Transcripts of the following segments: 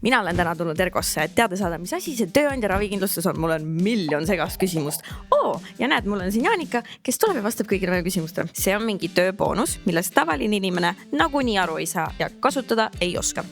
Mina olen täna tulnud Ergosse, et teada saada, mis asi see tööandja ravikindlustus on. Mul on miljon segast küsimust. Ja näed, mul on siin Jaanika, kes tuleb ja vastab kõigile meie küsimustele. See on mingi tööboonus, millest tavaline inimene nagunii aru ei saa ja kasutada ei oska.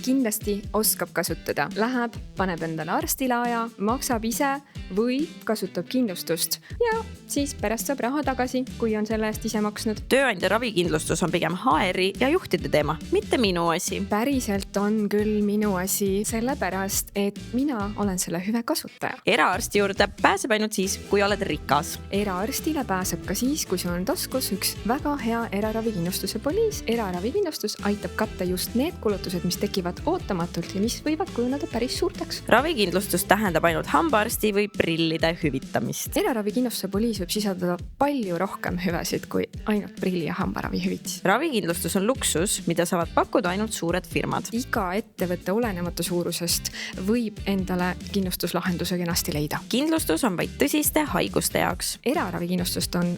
Kindlasti oskab kasutada. Läheb, paneb endale arstile aja, maksab ise või kasutab kindlustust ja siis pärast saab raha tagasi, kui on selle eest ise maksnud. Tööandja ravikindlustus on pigem HR-i ja juhtide teema, mitte minu asi. Päriselt on küll minu asi, sellepärast, et mina olen selle hüve kasutaja. Eraarsti juurde pääseb ainult siis, kui oled rikas. Eraarstile pääseb ka siis, kui sul on taskus üks väga hea eraravikindlustuse poliis. Eraravikindlustus aitab katta just need kulutused, mis tekivad ootamatult ja mis võivad kujuneda päris suurteks. Ravikindlustus tähendab ainult hambaarsti või prillide hüvitamist. Eraravikindlustuse poliis võib sisaldada palju rohkem hüvesid kui ainult prilli ja hambaravi hüvitis. Ravikindlustus on luksus, mida saavad pakkuda ainult suured firmad. Iga ettevõtte olenemata suurusest võib endale kindlustuslahenduse kenasti leida. Kindlustus on vaid tõsiste haiguste jaoks. Eraravikindlustust on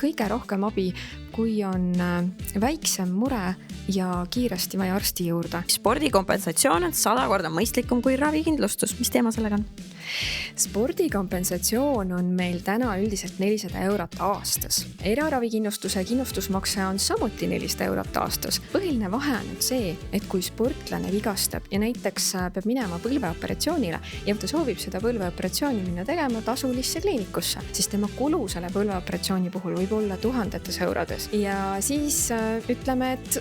kõige rohkem abi, kui on väiksem mure ja kiiresti vaja arsti juurde. Spordikompensatsioon on 100 korda mõistlikum kui ravikindlustus. Mis teema sellega on? Spordikompensatsioon on meil täna üldiselt 400 eurot aastas. Eraravikindlustuse kindlustusmakse on samuti 400 eurot aastas. Põhiline vahe on nüüd see, et kui sportlane vigastab ja näiteks peab minema põlveoperatsioonile ja ta soovib seda põlveoperatsiooni minna tegema tasulisse kliinikusse, siis tema kulu selle põlveoperatsiooni puhul võib olla tuhandetes eurodes. Ja siis ütleme, et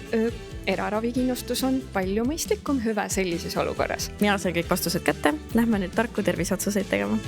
eraravikindlustus on palju mõistlikum hüve sellises olukorras. Mina sain kõik vastused kätte. Lähme nüüd tarku terviseotsuseid tegema.